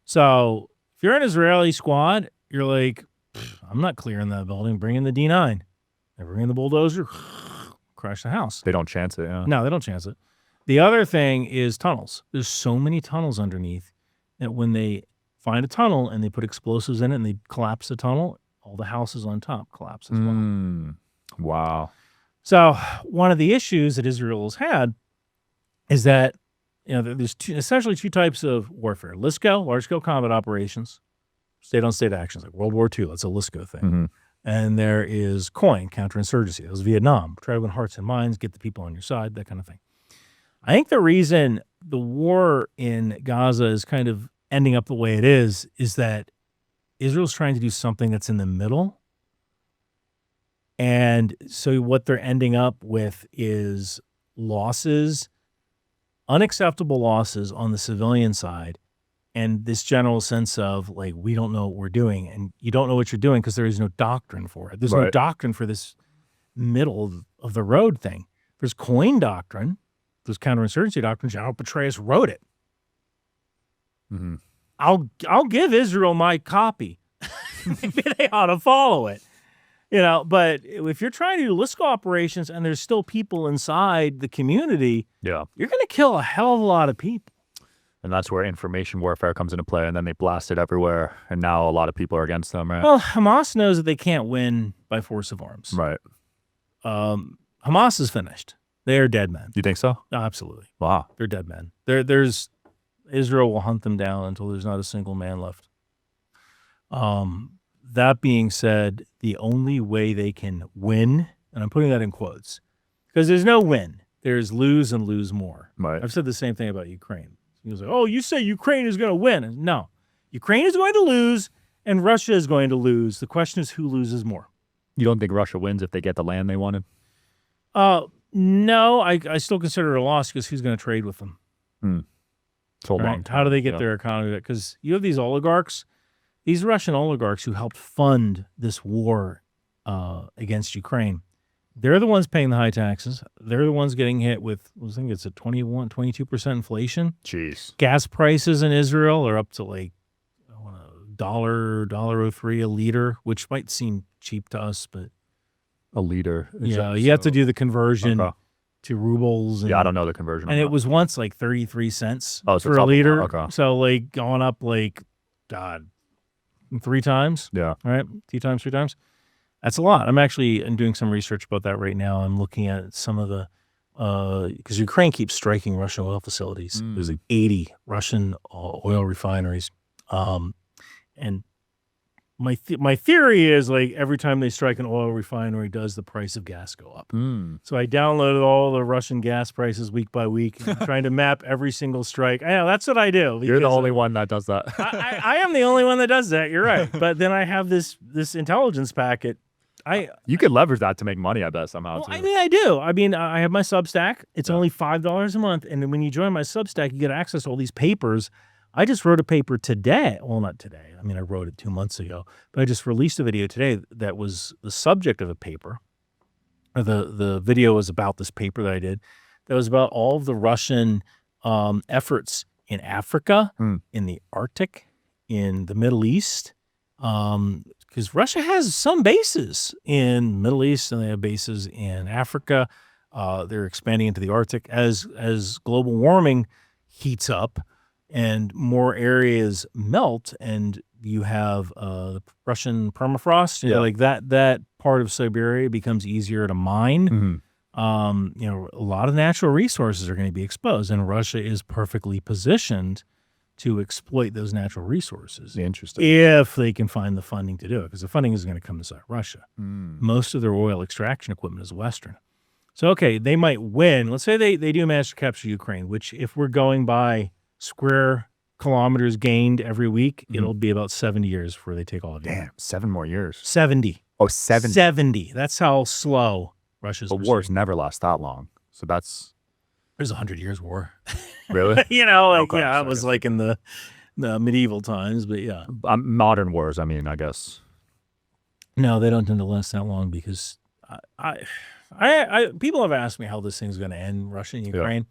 So if you're an Israeli squad, you're like, I'm not clearing that building. Bring in the D9. They bring in the bulldozer, crash the house. They don't chance it, yeah. No, they don't chance it. The other thing is tunnels. There's so many tunnels underneath that when they find a tunnel and they put explosives in it and they collapse the tunnel, all the houses on top collapse as well. Wow. So one of the issues that Israel has had is that there's essentially two types of warfare. LSCO, large-scale combat operations, state-on-state actions, like World War II. That's a LSCO thing. And there is COIN, counterinsurgency. That was Vietnam. Try to win hearts and minds, get the people on your side, that kind of thing. I think the reason the war in Gaza is kind of ending up the way it is that Israel's trying to do something that's in the middle. And so what they're ending up with is losses, unacceptable losses on the civilian side, and this general sense of like, we don't know what we're doing, and you don't know what you're doing because there is no doctrine for it. There's no doctrine for this middle of the road thing. There's coin doctrine. There's counterinsurgency doctrine. General Petraeus wrote it. Mm-hmm. I'll give Israel my copy. Maybe they ought to follow it. But if you're trying to do LSCO operations and there's still people inside the community, you're going to kill a hell of a lot of people. And that's where information warfare comes into play, and then they blast it everywhere, and now a lot of people are against them, right? Well, Hamas knows that they can't win by force of arms. Right. Hamas is finished. They are dead men. You think so? Absolutely. Wow. They're dead men. There's Israel will hunt them down until there's not a single man left. That being said, the only way they can win, and I'm putting that in quotes, because there's no win. There's lose and lose more. Right. I've said the same thing about Ukraine. He was like, oh, you say Ukraine is going to win. And no. Ukraine is going to lose, and Russia is going to lose. The question is who loses more. You don't think Russia wins if they get the land they wanted? No, I still consider it a loss because who's going to trade with them? So long. How do they get their economy? Because you have these oligarchs, these Russian oligarchs who helped fund this war against Ukraine. They're the ones paying the high taxes. They're the ones getting hit with, I think it's a 22% inflation. Jeez. Gas prices in Israel are up to like $1.03 a liter, which might seem cheap to us, but a liter. You have to do the conversion to rubles. And, I don't know the conversion. And it was once like 33 cents for a liter. Okay. So like going up like, God, 3 times. Yeah. Right? 2 times, 3 times. That's a lot. I'm doing some research about that right now. I'm looking at some of the, because Ukraine keeps striking Russian oil facilities. There's like 80 Russian oil refineries. And my theory is like every time they strike an oil refinery, does the price of gas go up? So I downloaded all the Russian gas prices week by week, trying to map every single strike. I know that's what I do. You're the only one that does that. I am the only one that does that. You're right. But then I have this intelligence packet. You could leverage that to make money, I bet, somehow. Well, I do. I have my Substack. It's only $5 a month. And when you join my Substack, you get access to all these papers. I just wrote a paper today. Well, not today. I wrote it 2 months ago. But I just released a video today that was the subject of a paper. Or the video was about this paper that I did. That was about all of the Russian efforts in Africa, in the Arctic, in the Middle East. Because Russia has some bases in the Middle East and they have bases in Africa. They're expanding into the Arctic as global warming heats up and more areas melt, and you have the Russian permafrost. Like that part of Siberia becomes easier to mine. A lot of natural resources are going to be exposed, and Russia is perfectly positioned to exploit those natural resources. Interesting. If they can find the funding to do it, because the funding is going to come inside Russia. Most of their oil extraction equipment is Western. So, okay, they might win. Let's say they do manage to capture Ukraine, which if we're going by square kilometers gained every week, it'll be about 70 years before they take all of it. Damn, 7 more years. 70. Oh, 70. 70. That's how slow Russia's But wars never last that long. So that's... There's 100 years war. Really? It was like in the medieval times, but yeah. Modern wars, I guess. No, they don't tend to last that long because people have asked me how this thing's going to end, Russia and Ukraine,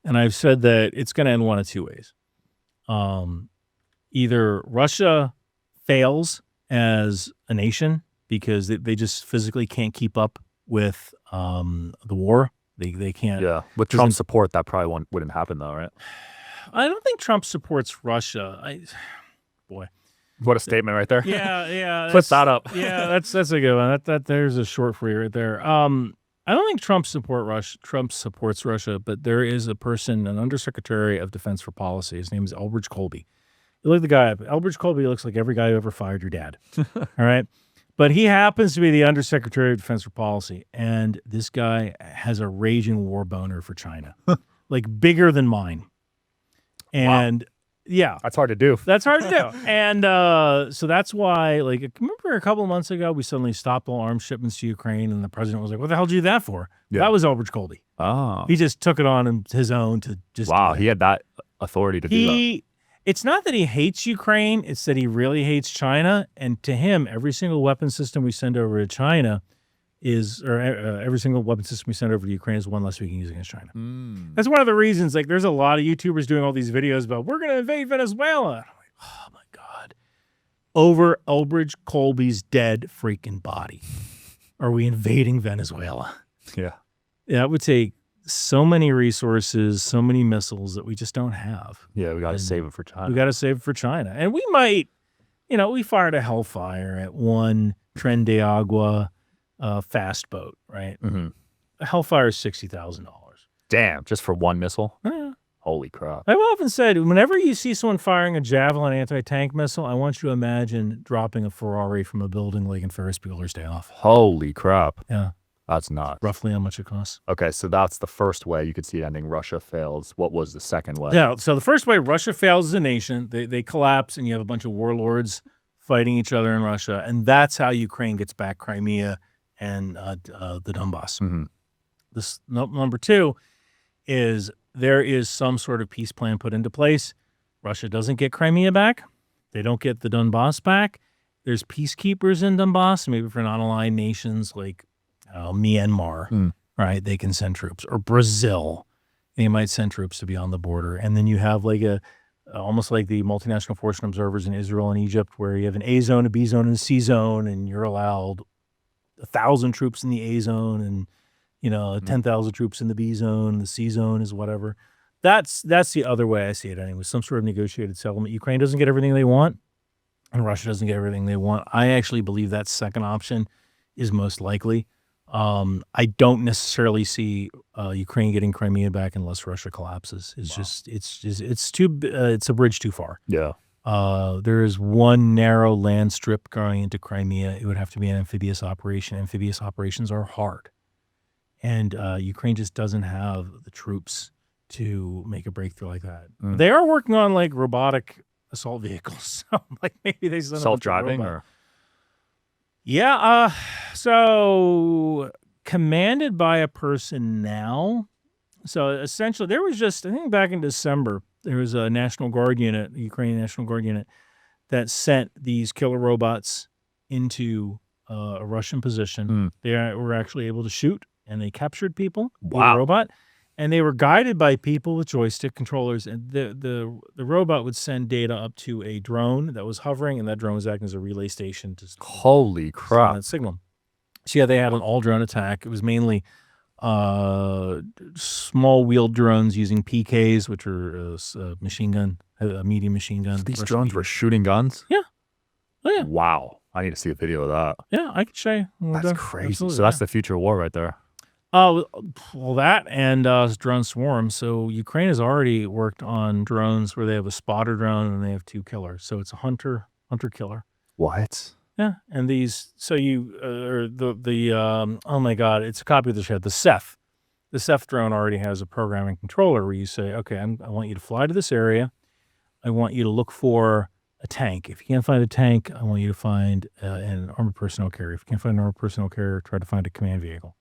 and I've said that it's going to end one of 2 ways. Either Russia fails as a nation because they just physically can't keep up with the war. They can't. Yeah, with Trump's support, that probably wouldn't happen, though, right? I don't think Trump supports Russia. Boy, what a statement right there. Yeah. Flip that up. Yeah, that's a good one. That there's a short for you right there. I don't think Trump supports Russia, but there is a person, an undersecretary of defense for policy. His name is Elbridge Colby. You look the guy up. Elbridge Colby looks like every guy who ever fired your dad. All right. But he happens to be the Undersecretary of Defense for Policy, and this guy has a raging war boner for China, like bigger than mine. And yeah, that's hard to do. And so that's why, like, remember a couple of months ago, we suddenly stopped all arms shipments to Ukraine, and the president was like, "What the hell did you do that for?" Yeah. That was Elbridge Colby. Oh, he just took it on his own to just. Wow, he had that authority to do that. It's not that he hates Ukraine, it's that he really hates China. And to him, every single weapon system we send over to China every single weapon system we send over to Ukraine is one less we can use against China. That's one of the reasons, like, there's a lot of YouTubers doing all these videos about, we're going to invade Venezuela. I'm like, oh my God. Over Elbridge Colby's dead freaking body, are we invading Venezuela? Yeah. That would take so many resources, so many missiles that we just don't have. Yeah, we got to save it for China. We got to save it for China. And we might, we fired a Hellfire at one Tren de Agua fast boat, right? Mm-hmm. A Hellfire is $60,000. Damn, just for one missile? Yeah. Holy crap. I've often said, whenever you see someone firing a Javelin anti-tank missile, I want you to imagine dropping a Ferrari from a building like in Ferris Bueller's Day Off. Holy crap. Yeah. That's nuts. Roughly how much it costs. Okay, so that's the first way you could see it ending. Russia fails. What was the second way? Yeah, so the first way, Russia fails as a nation. They collapse, and you have a bunch of warlords fighting each other in Russia, and that's how Ukraine gets back Crimea and the Donbass. Mm-hmm. Number two is there is some sort of peace plan put into place. Russia doesn't get Crimea back. They don't get the Donbass back. There's peacekeepers in Donbass, maybe for non-aligned nations like Myanmar, right? They can send troops. Or Brazil, they might send troops to be on the border. And then you have like almost like the multinational force and observers in Israel and Egypt, where you have an A zone, a B zone, and a C zone, and you're allowed 1,000 troops in the A zone and 10,000 troops in the B zone. The C zone is whatever. That's the other way I see it anyway. Some sort of negotiated settlement. Ukraine doesn't get everything they want, and Russia doesn't get everything they want. I actually believe that second option is most likely. I don't necessarily see Ukraine getting Crimea back unless Russia collapses. It's a bridge too far. Yeah. There is one narrow land strip going into Crimea. It would have to be an amphibious operation. Amphibious operations are hard. And Ukraine just doesn't have the troops to make a breakthrough like that. They are working on like robotic assault vehicles. So like maybe they send self-driving or? Yeah. So commanded by a person now. So essentially there was just, I think back in December, there was a National Guard unit, a Ukrainian National Guard unit, that sent these killer robots into a Russian position. They were actually able to shoot, and they captured people with a robot. And they were guided by people with joystick controllers. And the robot would send data up to a drone that was hovering, and that drone was acting as a relay station to holy crap that signal. So yeah, they had an all-drone attack. It was mainly small wheeled drones using PKs, which are machine gun, a medium machine gun. So these drones were shooting guns? Yeah. Oh yeah. Wow. I need to see a video of that. Yeah, I can show you. That's crazy. Absolutely, so that's the future war right there. Well, that and drone swarms. So Ukraine has already worked on drones where they have a spotter drone and they have two killers. So it's a hunter-killer. What? Yeah, and these. So oh my God, it's a copy of the shed. The Ceph. The Ceph drone already has a programming controller where you say, okay, I want you to fly to this area. I want you to look for a tank. If you can't find a tank, I want you to find an armored personnel carrier. If you can't find an armored personnel carrier, try to find a command vehicle.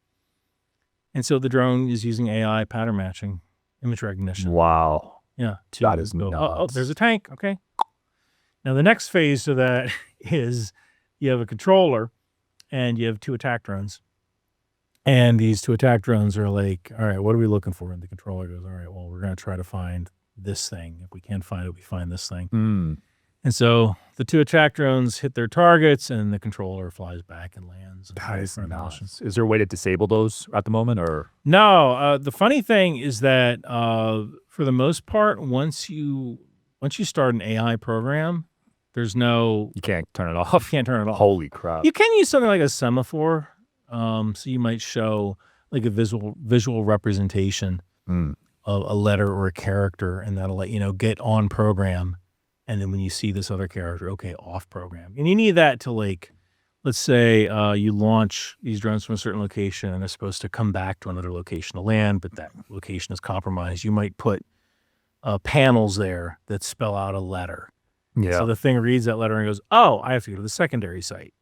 And so the drone is using AI pattern matching, image recognition. Wow. Yeah. That is nuts. Oh, there's a tank. Okay. Now, the next phase to that is you have a controller and you have two attack drones. And these two attack drones are like, all right, what are we looking for? And the controller goes, all right, well, we're going to try to find this thing. If we can't find it, we find this thing. And so the two attack drones hit their targets, and the controller flies back and lands. That is nuts. Is there a way to disable those at the moment, or? No. The funny thing is that for the most part, once you start an AI program, there's no... You can't turn it off. You can't turn it off. Holy crap. You can use something like a semaphore. So you might show like a visual representation of a letter or a character, and that'll let you know get on program. And then when you see this other character, okay, off program. And you need that to, like, let's say you launch these drones from a certain location and they're supposed to come back to another location to land, but that location is compromised. You might put panels there that spell out a letter. Yeah. So the thing reads that letter and goes, oh, I have to go to the secondary site.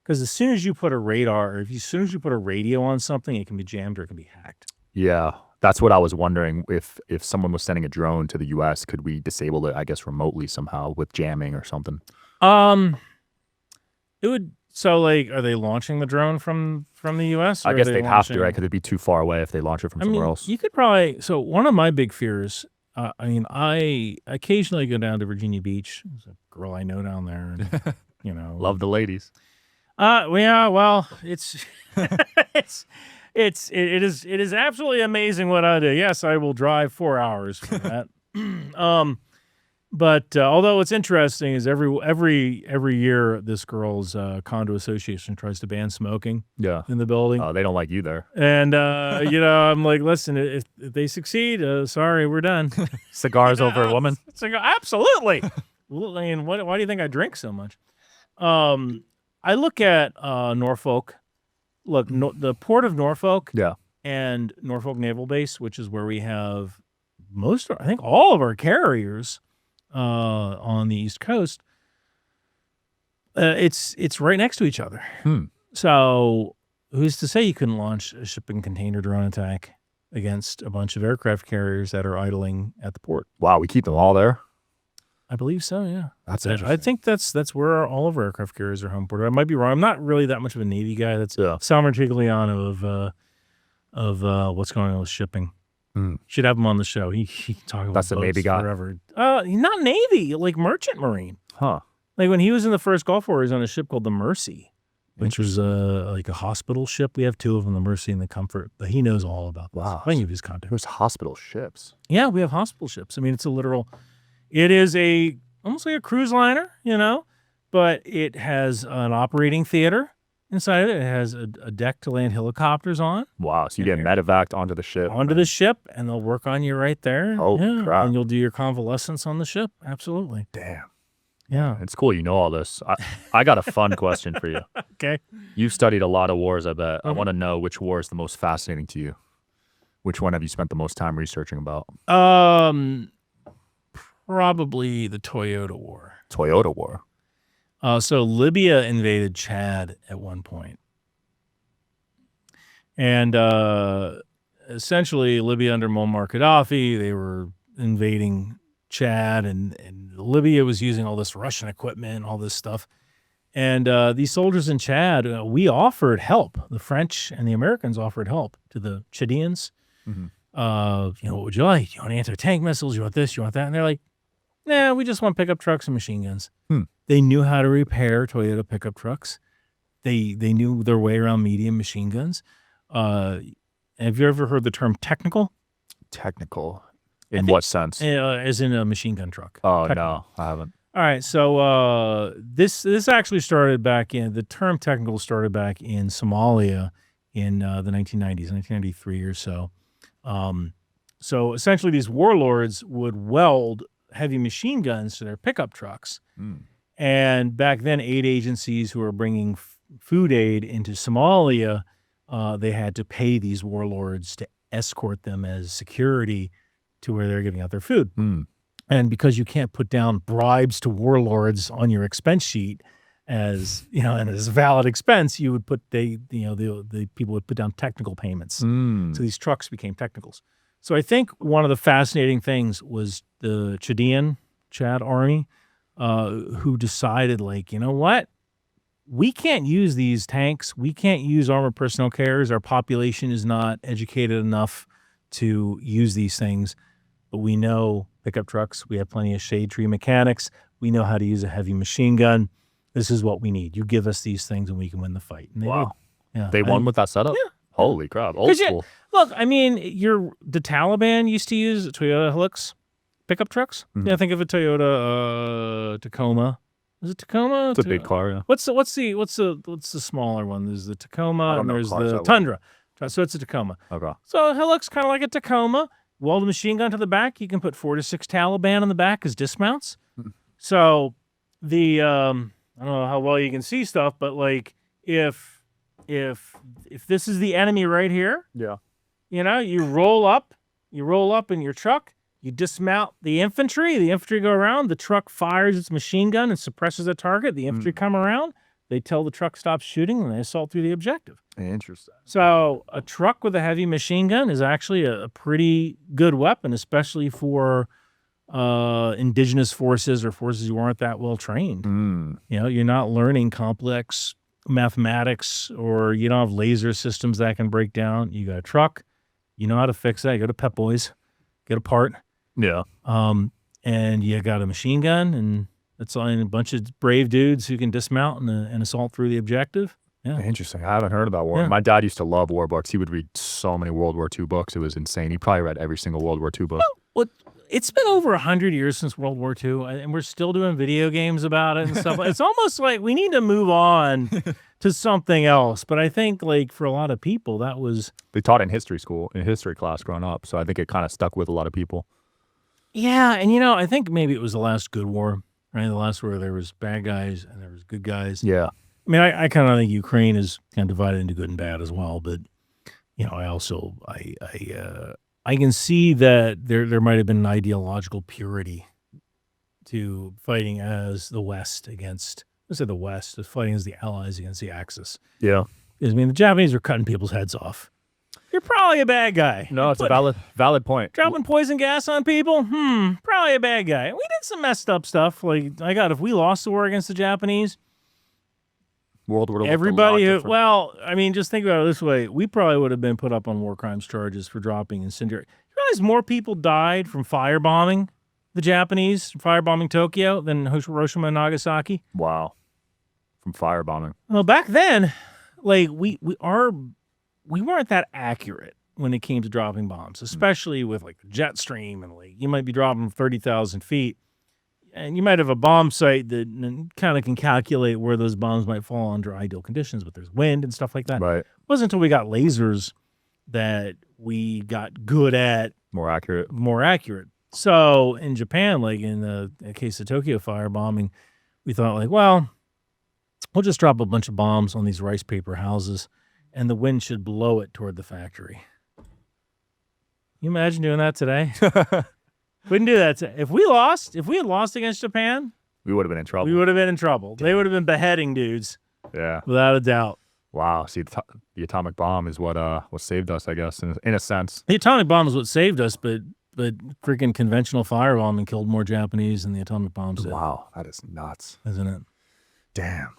Because as soon as you put a radar, or as soon as you put a radio on something, it can be jammed or it can be hacked. Yeah. That's what I was wondering. If someone was sending a drone to the U.S., could we disable it, I guess, remotely somehow with jamming or something? It would. So, like, are they launching the drone from the U.S.? I or are guess they they'd have to, launching- right? Could it be too far away if they launch it from somewhere else? You could probably. So, one of my big fears. I occasionally go down to Virginia Beach. There's a girl I know down there, and, you know. Love the ladies. Yeah. Well, it's it is absolutely amazing what I do. Yes, I will drive 4 hours for that. But although it's interesting is every year this girl's condo association tries to ban smoking in the building. They don't like you there. And I'm like, listen, if they succeed, sorry, we're done. Cigars over a woman. Absolutely. I mean, why do you think I drink so much? I look at Norfolk. Look, the port of Norfolk. Yeah. And Norfolk Naval Base, which is where we have I think all of our carriers on the East Coast. It's right next to each other. So who's to say you couldn't launch a shipping container drone attack against a bunch of aircraft carriers that are idling at the port? Wow, we keep them all there? I believe so, yeah. That's I interesting. think that's where all of our aircraft carriers are homeported. I might be wrong. I'm not really that much of a Navy guy. That's Sal Martigliano of what's going on with shipping. Should have him on the show. He can talk about That's a Navy guy? forever. Not Navy, like merchant marine. Huh. Like when he was in the first Gulf War, he was on a ship called the Mercy, which was like a hospital ship. We have two of them, the Mercy and the Comfort. But he knows all about this. Wow. I can give his contact. There's hospital ships. Yeah, we have hospital ships. I mean, it's a literal. It is almost like a cruise liner, but it has an operating theater inside of it. It has a deck to land helicopters on. Wow. So you get medevaced onto the ship. Onto the ship, and they'll work on you right there. Oh, crap. And you'll do your convalescence on the ship. Absolutely. Damn. Yeah. It's cool you know all this. I got a fun question for you. Okay. You've studied a lot of wars, I bet. I want to know which war is the most fascinating to you. Which one have you spent the most time researching about? Probably the Toyota War. Toyota War. So Libya invaded Chad at one point. And essentially Libya under Muammar Gaddafi, they were invading Chad, and Libya was using all this Russian equipment, all this stuff. And these soldiers in Chad, we offered help. The French and the Americans offered help to the Chadians. What would you like? You want anti-tank missiles? You want this? You want that? And they're like, nah, we just want pickup trucks and machine guns. They knew how to repair Toyota pickup trucks. They knew their way around medium machine guns. Have you ever heard the term technical? Technical? In what sense? As in a machine gun truck. Oh, technical. no, I haven't. All right, so this actually started back in, the term technical started back in Somalia in the 1990s, 1993 or so. So essentially these warlords would weld heavy machine guns to their pickup trucks. And back then, aid agencies who were bringing food aid into Somalia, they had to pay these warlords to escort them as security to where they're giving out their food. And because you can't put down bribes to warlords on your expense sheet as, and as a valid expense, you would put the people would put down technical payments. So these trucks became technicals. So I think one of the fascinating things was the Chad army, who decided, like, you know what? We can't use these tanks. We can't use armored personnel carriers. Our population is not educated enough to use these things. But we know pickup trucks. We have plenty of shade tree mechanics. We know how to use a heavy machine gun. This is what we need. You give us these things and we can win the fight. And they did. Yeah. They won with that setup? Yeah. Holy crap. Old school. Look, I mean, the Taliban used to use Toyota Hilux pickup trucks. Yeah, think of a Toyota Tacoma. Is it Tacoma? It's a big car, yeah. What's the smaller one? There's the Tacoma and there's the well. Tundra. So it's a Tacoma. Okay. So Hilux kind of like a Tacoma. Weld a machine gun to the back. You can put 4 to 6 Taliban on the back as dismounts. So the I don't know how well you can see stuff, but like if this is the enemy right here, you roll up in your truck, you dismount the infantry go around, the truck fires its machine gun and suppresses the target, the infantry come around, they tell the truck stops shooting and they assault through the objective. Interesting. So a truck with a heavy machine gun is actually a pretty good weapon, especially for indigenous forces or forces who aren't that well trained. You know, you're not learning complex mathematics, or you don't have laser systems that can break down. You got a truck, you know how to fix that. You go to Pep Boys, get a part. Yeah. And you got a machine gun, and it's on a bunch of brave dudes who can dismount and assault through the objective. Yeah. Interesting. I haven't heard about war. Yeah. My dad used to love war books. He would read so many World War II books. It was insane. He probably read every single World War II book. Well, it's been over 100 years since World War II, and we're still doing video games about it and stuff. It's almost like we need to move on to something else. But I think, like, for a lot of people, that was... They taught in history school, in history class growing up. So I think it kind of stuck with a lot of people. Yeah, and, you know, I think maybe it was the last good war, right? The last war, there was bad guys and there was good guys. Yeah. I mean, I kind of think Ukraine is kind of divided into good and bad as well. But, you know, I also... I can see that there might have been an ideological purity to fighting as the West against, let's say the West, is fighting as the Allies against the Axis. Yeah. Because, I mean, the Japanese are cutting people's heads off. You're probably a bad guy. No, it's a valid point. Dropping poison gas on people? Probably a bad guy. We did some messed up stuff. Like, my God, if we lost the war against the Japanese, World would have everybody looked a lot different. well, I mean, just think about it this way. We probably would have been put up on war crimes charges for dropping incendiary. You realize more people died from firebombing the Japanese, firebombing Tokyo, than Hiroshima and Nagasaki? Wow. From firebombing. Well, back then, like, we weren't that accurate when it came to dropping bombs, especially with, like, the jet stream, and, like, you might be dropping 30,000 feet. And you might have a bomb site that kind of can calculate where those bombs might fall under ideal conditions, but there's wind and stuff like that. Right. It wasn't until we got lasers that we got good at More accurate. more accurate. So in Japan, like in the case of Tokyo firebombing, we thought, like, well, we'll just drop a bunch of bombs on these rice paper houses, and the wind should blow it toward the factory. Can you imagine doing that today? Wouldn't do that. If we had lost against Japan, We would have been in trouble. we would have been in trouble. They would have been beheading dudes, Yeah. without a doubt. Wow. See, the atomic bomb is what saved us, I guess, in a sense. The atomic bomb is what saved us, but freaking conventional firebombing killed more Japanese than the atomic bombs did. Wow. That is nuts. Isn't it? Damn.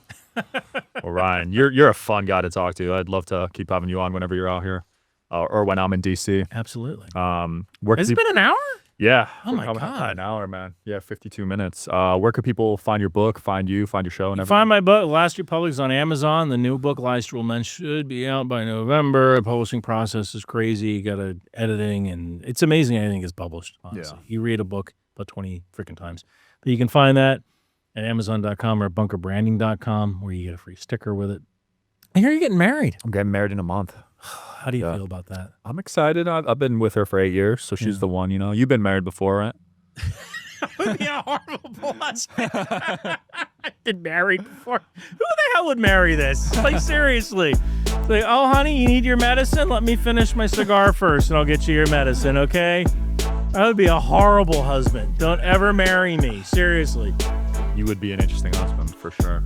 Well, Ryan, you're a fun guy to talk to. I'd love to keep having you on whenever you're out here, or when I'm in DC. Absolutely. Where Has could it been an hour? Yeah. Oh my We're coming up God. to an hour, man. Yeah, 52 minutes. Where could people find your book, find you, find your show, and everything? Find my book, Last Republic, is on Amazon. The new book, Lies to Rule Men, should be out by November. The publishing process is crazy. You got to editing, and it's amazing anything gets published, honestly. Yeah. You read a book about 20 freaking times. But you can find that at Amazon.com or bunkerbranding.com, where you get a free sticker with it. I hear you're getting married. I'm getting married in a month. How do you Yeah. feel about that? I'm excited. I've been with her for 8 years, so she's Yeah. the one, you know. You've been married before, right? Would be a horrible husband. I've been married before. Who the hell would marry this? Like, seriously. It's like, oh, honey, you need your medicine? Let me finish my cigar first, and I'll get you your medicine, okay? That would be a horrible husband. Don't ever marry me. Seriously. You would be an interesting husband, for sure.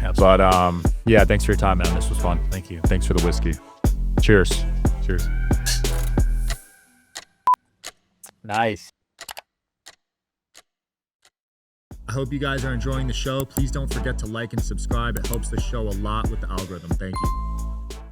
Absolutely. But, yeah, thanks for your time, man. This was fun. Thank you. Thanks for the whiskey. Cheers. Cheers. Nice. I hope you guys are enjoying the show. Please don't forget to like and subscribe. It helps the show a lot with the algorithm. Thank you.